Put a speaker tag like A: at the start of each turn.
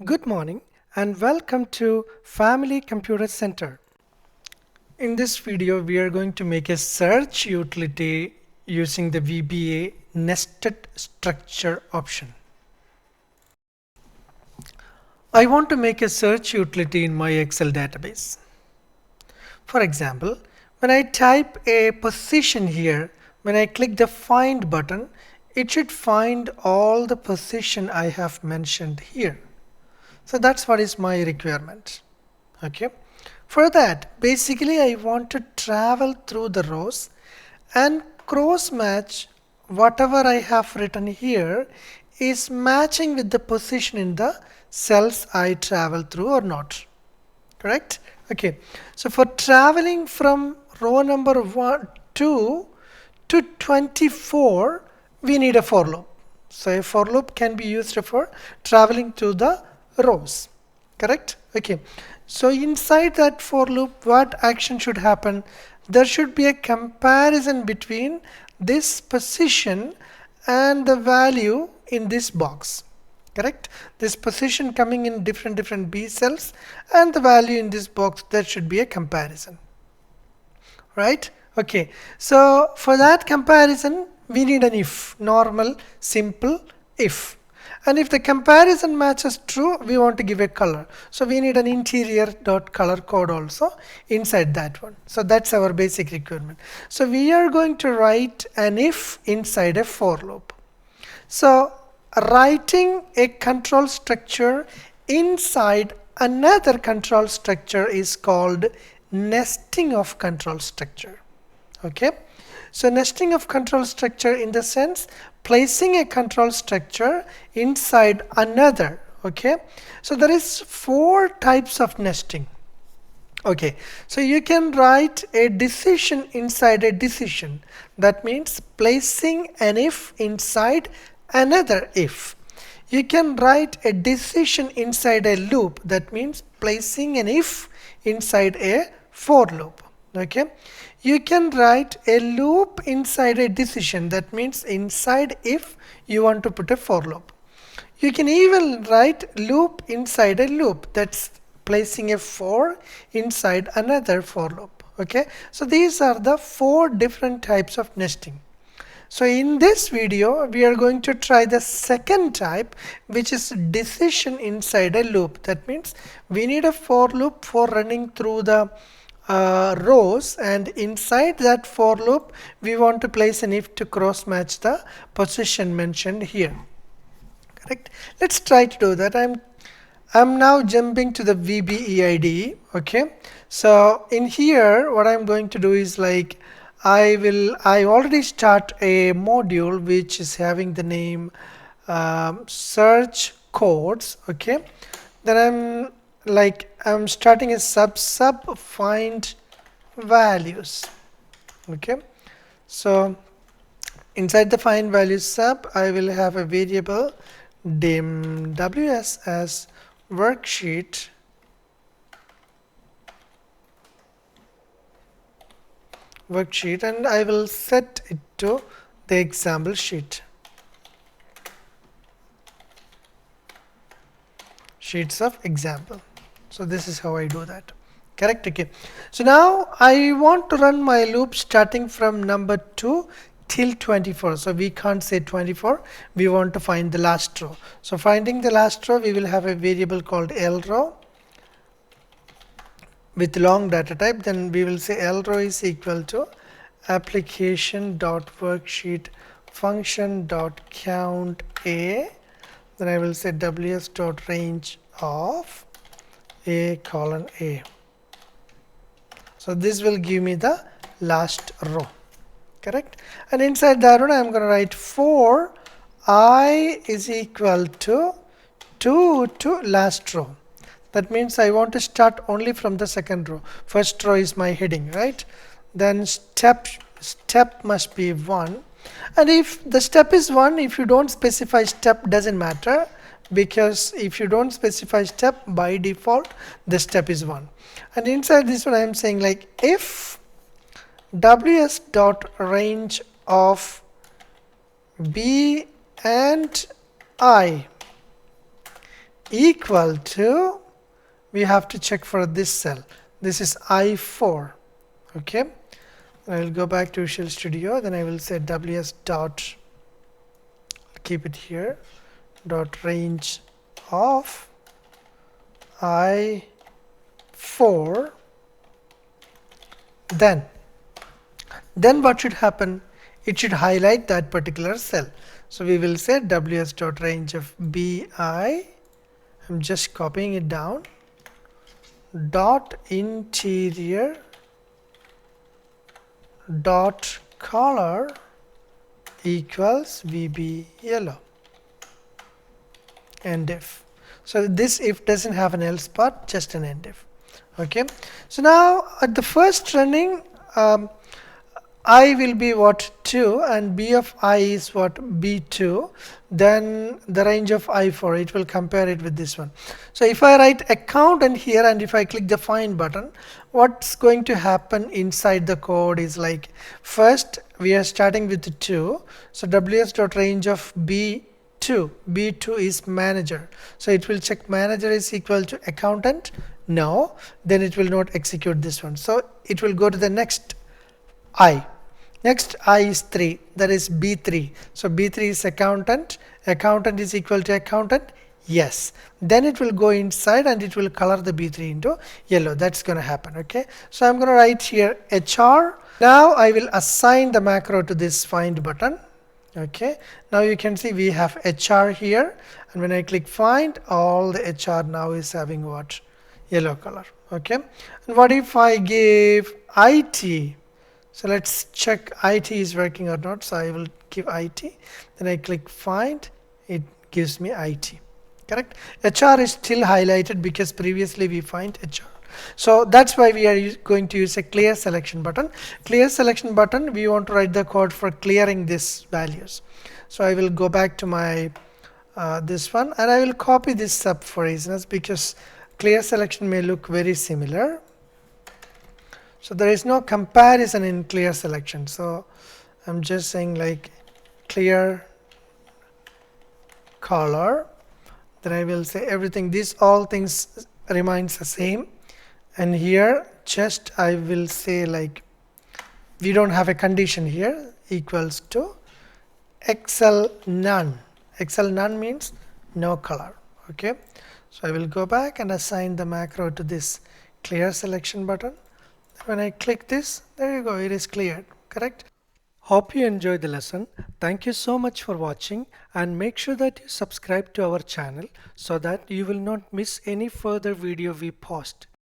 A: Good morning and welcome to Family Computer Center. In this video, we are going to make a search utility using the VBA nested structure option. I want to make a search utility in my Excel database. For example, when I type a position here, when I click the find button, it should find all the position I have mentioned here. So that's what is my requirement. Okay. For that, basically I want to travel through the rows and cross match whatever I have written here is matching with the position in the cells I travel through or not. Correct? Okay. So for traveling from row number 2 to 24, we need a for loop. So a for loop can be used for traveling through the rows. Correct? Okay. So inside that for loop, what action should happen? There should be a comparison between this position and the value in this box. Correct? This position coming in different B cells and the value in this box, there should be a comparison. Right? Okay. So for that comparison, we need an if, normal, simple if. And if the comparison matches true, we want to give a color. So we need an interior dot color code also inside that one. So that's our basic requirement. So we are going to write an if inside a for loop. So writing a control structure inside another control structure is called nesting of control structure. Okay. So nesting of control structure in the sense placing a control structure inside another. Okay. So there is 4 types of nesting. Okay. So you can write a decision inside a decision. That means placing an if inside another if. You can write a decision inside a loop. That means placing an if inside a for loop. Okay. You can write a loop inside a decision. That means inside if you want to put a for loop. You can even write loop inside a loop. That's placing a for inside another for loop. Okay. So these are the 4 different types of nesting. So in this video, we are going to try the second type, which is decision inside a loop. That means we need a for loop for running through the rows, and inside that for loop we want to place an if to cross match the position mentioned here. Correct? Let's try to do that. I'm now jumping to the VBE okay. So in here what I'm going to do is like I already start a module which is having the name search codes. Okay. Then I'm starting a sub find values. Okay. So inside the find values sub, I will have a variable dim ws as worksheet and I will set it to the example sheets of example. So this is how I do that. Correct? Okay. So now I want to run my loop starting from number 2 till 24. So we can't say 24. We want to find the last row. So finding the last row, we will have a variable called lrow with long data type. Then we will say lrow is equal to application.worksheet function.count a. Then I will say ws.range of a colon a. So this will give me the last row. Correct? And inside that one I am going to write for I is equal to 2 to last row. That means I want to start only from the second row. First row is my heading, right? Then step must be 1. And if the step is 1, if you don't specify step, doesn't matter, because if you don't specify step, by default the step is 1. And inside this one I am saying like if ws dot range of b and I equal to, we have to check for this cell. This is I4. Okay, I will go back to Visual Studio, then I will say ws dot, keep it here, dot range of I4. Then what should happen? It should highlight that particular cell. So we will say ws dot range of bi, I'm just copying it down, dot interior dot color equals VB yellow, end if. So this if doesn't have an else part, just an end if. Okay, so now at the first running, I will be what 2 and b of I is what b2, then the range of I4, it will compare it with this one. So if I write accountant here and if I click the find button, what's going to happen inside the code is like, first we are starting with the 2, so ws dot range of b2 is manager, so it will check manager is equal to accountant, no, then it will not execute this one, so it will go to the next I. Next I is 3, that is B3. So B3 is accountant. Accountant is equal to accountant. Yes. Then it will go inside and it will color the B3 into yellow. That's going to happen. Okay. So I'm going to write here HR. Now I will assign the macro to this find button. Okay. Now you can see we have HR here. And when I click find, all the HR now is having what? Yellow color. Okay. And what if I give IT? So let's check IT is working or not. So I will give IT, then I click find, it gives me IT, correct. HR is still highlighted because previously we find HR. So that's why we are going to use a clear selection button. Clear selection button, we want to write the code for clearing these values. So I will go back to my this one and I will copy this sub for easiness because clear selection may look very similar. So there is no comparison in clear selection. So I'm just saying like clear color. Then I will say everything. These all things remains the same. And here just I will say like we don't have a condition here, equals to excel none. Excel none means no color. Okay. So I will go back and assign the macro to this clear selection button. When I click this, there you go, it is cleared, correct? Hope you enjoyed the lesson. Thank you so much for watching and make sure that you subscribe to our channel so that you will not miss any further video we post.